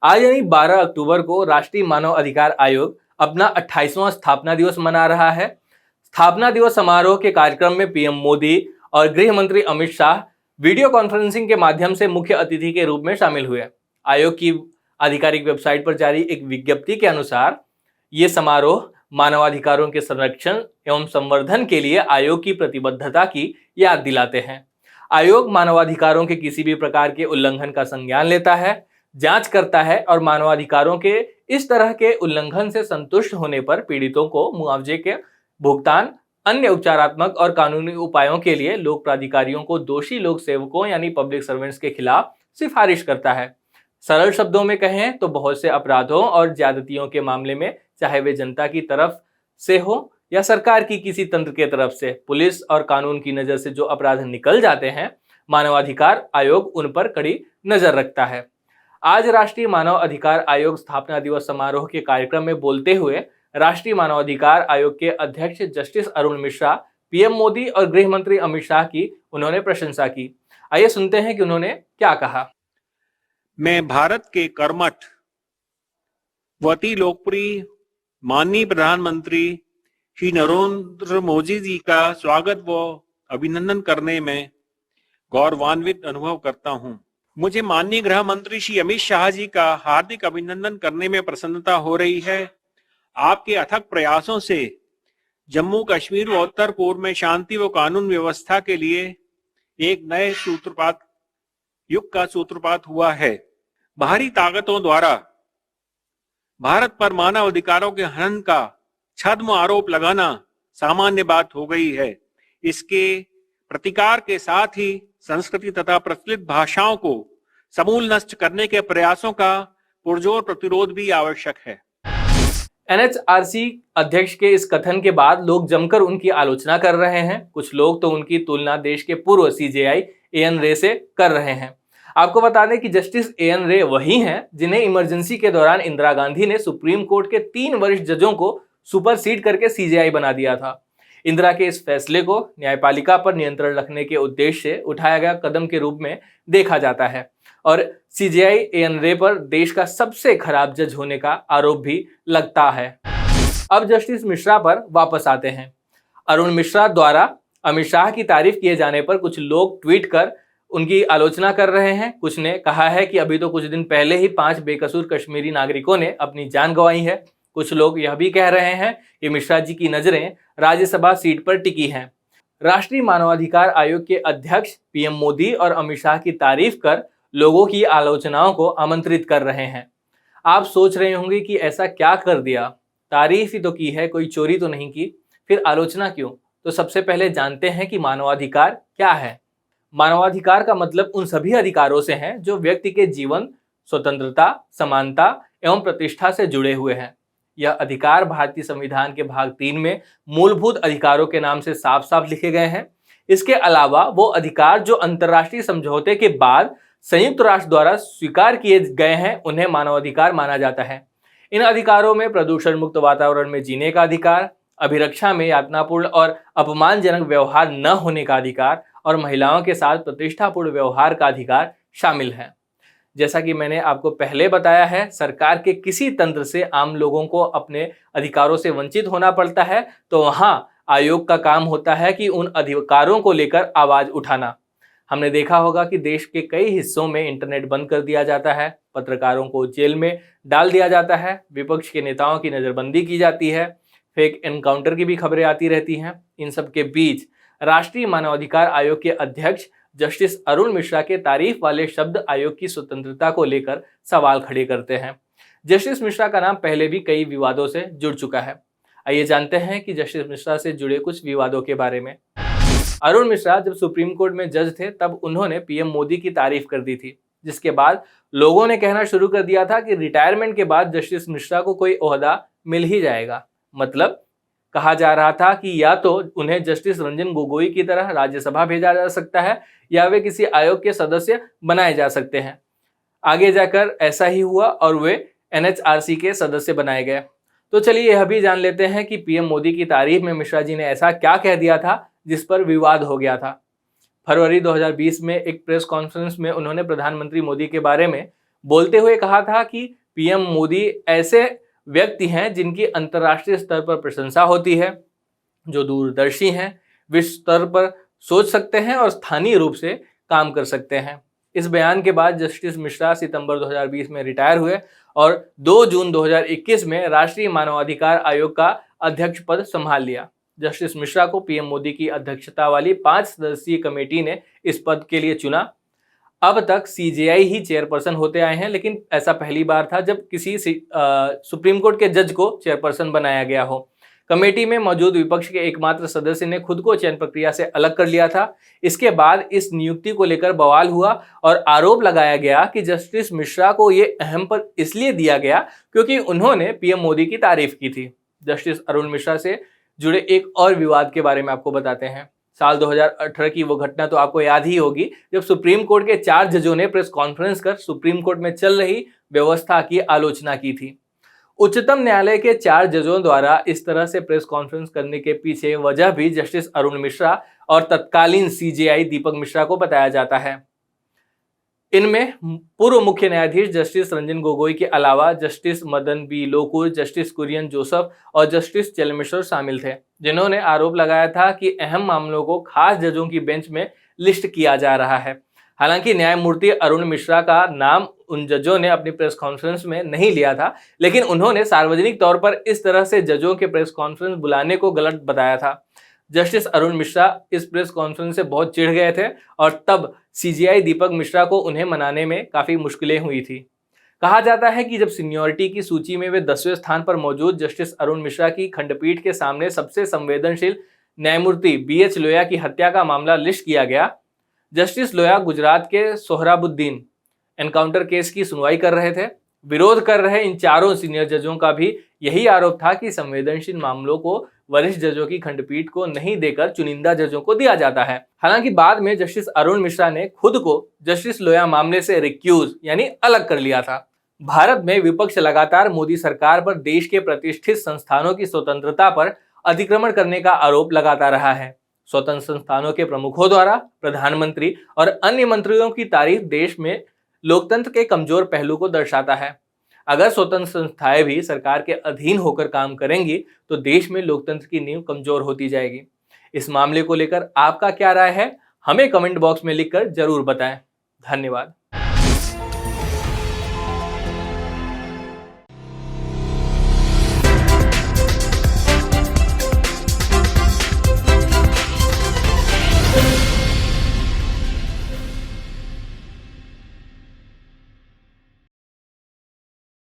आज यानी 12 अक्टूबर को राष्ट्रीय मानव अधिकार आयोग अपना 28वां स्थापना दिवस मना रहा है। स्थापना दिवस समारोह के कार्यक्रम में पीएम मोदी और गृह मंत्री अमित शाह वीडियो कॉन्फ्रेंसिंग के माध्यम से मुख्य अतिथि के रूप में शामिल हुए। आयोग की आधिकारिक वेबसाइट पर जारी एक विज्ञप्ति के अनुसार ये समारोह मानवाधिकारों के संरक्षण एवं संवर्धन के लिए आयोग की प्रतिबद्धता की याद दिलाते हैं। आयोग मानवाधिकारों के किसी भी प्रकार के उल्लंघन का संज्ञान लेता है, जांच करता है और मानवाधिकारों के इस तरह के उल्लंघन से संतुष्ट होने पर पीड़ितों को मुआवजे के भुगतान, अन्य उपचारात्मक और कानूनी उपायों के लिए लोक प्राधिकारियों को दोषी लोक सेवकों यानी पब्लिक सर्वेंट्स के खिलाफ सिफारिश करता है। सरल शब्दों में कहें तो बहुत से अपराधों और ज्यादतियों के मामले में, चाहे वे जनता की तरफ से हो या सरकार की किसी तंत्र के तरफ से, पुलिस और कानून की नजर से जो अपराध निकल जाते हैं, मानवाधिकार आयोग उन पर कड़ी नजर रखता है। आज राष्ट्रीय मानव अधिकार आयोग स्थापना दिवस समारोह के कार्यक्रम में बोलते हुए राष्ट्रीय मानवाधिकार आयोग के अध्यक्ष जस्टिस अरुण मिश्रा, पीएम मोदी और गृह मंत्री अमित शाह की उन्होंने प्रशंसा की। आइए सुनते हैं कि उन्होंने क्या कहा। मैं भारत के कर्मठ व अति लोकप्रिय माननीय प्रधानमंत्री श्री नरेंद्र मोदी जी का स्वागत व अभिनंदन करने में गौरवान्वित अनुभव करता हूं। मुझे माननीय गृह मंत्री श्री अमित शाह जी का हार्दिक अभिनंदन करने में प्रसन्नता हो रही है। आपके अथक प्रयासों से जम्मू कश्मीर व उत्तर पूर्व में शांति व कानून व्यवस्था के लिए एक नए युग का सूत्रपात हुआ है। बाहरी ताकतों द्वारा भारत पर मानव अधिकारों के हनन का छद्म आरोप लगाना सामान्य बात हो गई है। इसके प्रतिकार के साथ ही संस्कृति तथा प्रचलित भाषाओं को समूल नष्ट करने के प्रयासों का पुरजोर प्रतिरोध भी आवश्यक है। एनएचआरसी अध्यक्ष के इस कथन के बाद लोग जमकर उनकी आलोचना कर रहे हैं। कुछ लोग तो उनकी तुलना देश के पूर्व सीजेआई एएन रे से कर रहे हैं। आपको बता दें कि जस्टिस एएन रे वही हैं जिन्हें इमरजेंसी के दौरान इंदिरा गांधी ने सुप्रीम कोर्ट के 3 वरिष्ठ जजों को सुपरसीड करके सीजेआई बना दिया था। इंदिरा के इस फैसले को न्यायपालिका पर नियंत्रण रखने के उद्देश्य से उठाया गया कदम के रूप में देखा जाता है और सीजेआई एएन रे पर देश का सबसे खराब जज होने का आरोप भी लगता है। अब जस्टिस मिश्रा पर वापस आते हैं। अरुण मिश्रा द्वारा अमित शाह की तारीफ किए जाने पर कुछ लोग ट्वीट कर उनकी आलोचना कर रहे हैं। कुछ ने कहा है कि अभी तो कुछ दिन पहले ही 5 बेकसूर कश्मीरी नागरिकों ने अपनी जान गंवाई है। कुछ लोग यह भी कह रहे हैं कि मिश्रा जी की नजरें राज्यसभा सीट पर टिकी हैं। राष्ट्रीय मानवाधिकार आयोग के अध्यक्ष पीएम मोदी और अमित शाह की तारीफ कर लोगों की आलोचनाओं को आमंत्रित कर रहे हैं। आप सोच रहे होंगे कि ऐसा क्या कर दिया, तारीफ ही तो की है, कोई चोरी तो नहीं की, फिर आलोचना क्यों? तो सबसे पहले जानते हैं कि मानवाधिकार क्या है। मानवाधिकार का मतलब उन सभी अधिकारों से है जो व्यक्ति के जीवन, स्वतंत्रता, समानता एवं प्रतिष्ठा से जुड़े हुए हैं। यह अधिकार भारतीय संविधान के भाग 3 में मूलभूत अधिकारों के नाम से साफ साफ लिखे गए हैं। इसके अलावा वो अधिकार जो अंतर्राष्ट्रीय समझौते के बाद संयुक्त राष्ट्र द्वारा स्वीकार किए गए हैं, उन्हें मानवाधिकार माना जाता है। इन अधिकारों में प्रदूषण मुक्त वातावरण में जीने का अधिकार, अभिरक्षा में यातनापूर्ण और अपमानजनक व्यवहार न होने का अधिकार और महिलाओं के साथ प्रतिष्ठापूर्ण व्यवहार का अधिकार शामिल है। जैसा कि मैंने आपको पहले बताया है, सरकार के किसी तंत्र से आम लोगों को अपने अधिकारों से वंचित होना पड़ता है, तो वहां आयोग का काम होता है कि उन अधिकारों को लेकर आवाज उठाना। हमने देखा होगा कि देश के कई हिस्सों में इंटरनेट बंद कर दिया जाता है, पत्रकारों को जेल में डाल दिया जाता है, विपक्ष के नेताओं की नजरबंदी की जाती है, फेक एनकाउंटर की भी खबरें आती रहती हैं। इन सब के बीच राष्ट्रीय मानवाधिकार आयोग के अध्यक्ष जस्टिस अरुण मिश्रा के तारीफ वाले शब्द आयोग की स्वतंत्रता को लेकर सवाल खड़े करते हैं। जस्टिस मिश्रा का नाम पहले भी कई विवादों से जुड़ चुका है। आइए जानते हैं कि जस्टिस मिश्रा से जुड़े कुछ विवादों के बारे में। अरुण मिश्रा जब सुप्रीम कोर्ट में जज थे तब उन्होंने पीएम मोदी की तारीफ कर दी थी, जिसके बाद लोगों ने कहना शुरू कर दिया था कि रिटायरमेंट के बाद जस्टिस मिश्रा को कोई ओहदा मिल ही जाएगा। मतलब कहा जा रहा था कि या तो उन्हें जस्टिस रंजन गोगोई की तरह राज्यसभा भेजा जा सकता है या वे किसी आयोग के सदस्य बनाए जा सकते हैं। आगे जाकर ऐसा ही हुआ और वे एनएचआरसी के सदस्य बनाए गए। तो चलिए यह भी जान लेते हैं कि पीएम मोदी की तारीफ में मिश्रा जी ने ऐसा क्या कह दिया था जिस पर विवाद हो गया था। फरवरी 2020 में एक प्रेस कॉन्फ्रेंस में उन्होंने प्रधानमंत्री मोदी के बारे में बोलते हुए कहा था कि पीएम मोदी ऐसे व्यक्ति हैं जिनकी अंतर्राष्ट्रीय स्तर पर प्रशंसा होती है, जो दूरदर्शी हैं, विश्व स्तर पर सोच सकते हैं और स्थानीय रूप से काम कर सकते हैं। इस बयान के बाद जस्टिस मिश्रा सितंबर 2020 में रिटायर हुए और 2 जून 2021 में राष्ट्रीय मानवाधिकार आयोग का अध्यक्ष पद संभाल लिया। जस्टिस मिश्रा को पीएम मोदी की अध्यक्षता वाली 5 सदस्यीय कमेटी ने इस पद के लिए चुना। अब तक सीजेआई ही चेयरपर्सन होते आए हैं, लेकिन ऐसा पहली बार था जब किसी सुप्रीम कोर्ट के जज को चेयरपर्सन बनाया गया हो। कमेटी में मौजूद विपक्ष के एकमात्र सदस्य ने खुद को चयन प्रक्रिया से अलग कर लिया था। इसके बाद इस नियुक्ति को लेकर बवाल हुआ और आरोप लगाया गया कि जस्टिस मिश्रा को ये अहम पद इसलिए दिया गया क्योंकि उन्होंने पीएम मोदी की तारीफ की थी। जस्टिस अरुण मिश्रा से जुड़े एक और विवाद के बारे में आपको बताते हैं। साल 2018 की वो घटना तो आपको याद ही होगी, जब सुप्रीम कोर्ट के 4 जजों ने प्रेस कॉन्फ्रेंस कर सुप्रीम कोर्ट में चल रही व्यवस्था की आलोचना की थी। उच्चतम न्यायालय के 4 जजों द्वारा इस तरह से प्रेस कॉन्फ्रेंस करने के पीछे वजह भी जस्टिस अरुण मिश्रा और तत्कालीन सीजेआई दीपक मिश्रा को बताया जाता है। इनमें पूर्व मुख्य न्यायाधीश जस्टिस रंजन गोगोई के अलावा justice Madan B Lokur, justice Kurian Joseph और जस्टिस चेलमेश्वर शामिल थे, जिन्होंने आरोप लगाया था कि अहम मामलों को खास जजों की बेंच में लिस्ट किया जा रहा है। हालांकि न्यायमूर्ति अरुण मिश्रा का नाम उन जजों ने अपनी प्रेस कॉन्फ्रेंस में नहीं लिया था, लेकिन उन्होंने सार्वजनिक तौर पर इस तरह से जजों के प्रेस कॉन्फ्रेंस बुलाने को गलत बताया था। जस्टिस अरुण मिश्रा इस प्रेस कॉन्फ्रेंस से बहुत चिढ़ गए थे और तब सीजेआई दीपक मिश्रा को उन्हें मनाने में काफ़ी मुश्किलें हुई थी। कहा जाता है कि जब सीनियरिटी की सूची में वे 10वें स्थान पर मौजूद जस्टिस अरुण मिश्रा की खंडपीठ के सामने सबसे संवेदनशील न्यायमूर्ति BH लोया की हत्या का मामला लिस्ट किया गया। जस्टिस लोया गुजरात के सोहराबुद्दीन एनकाउंटर केस की सुनवाई कर रहे थे। विरोध कर रहे इन चारों सीनियर जजों का भी यही आरोप था कि संवेदनशील मामलों को वरिष्ठ जजों की खंडपीठ को नहीं देकर चुनिंदा जजों को दिया जाता है। हालांकि बाद में जस्टिस अरुण मिश्रा ने खुद को जस्टिस लोया मामले से रिक्यूज यानी अलग कर लिया था। भारत में विपक्ष लगातार मोदी सरकार पर देश के प्रतिष्ठित संस्थानों की स्वतंत्रता पर अतिक्रमण करने का आरोप लगाता रहा है। स्वतंत्र संस्थानों के प्रमुखों द्वारा प्रधानमंत्री और अन्य मंत्रियों की तारीफ देश में लोकतंत्र के कमजोर पहलू को दर्शाता है। अगर स्वतंत्र संस्थाएं भी सरकार के अधीन होकर काम करेंगी तो देश में लोकतंत्र की नींव कमजोर होती जाएगी। इस मामले को लेकर आपका क्या राय है, हमें कमेंट बॉक्स में लिखकर जरूर बताएं। धन्यवाद।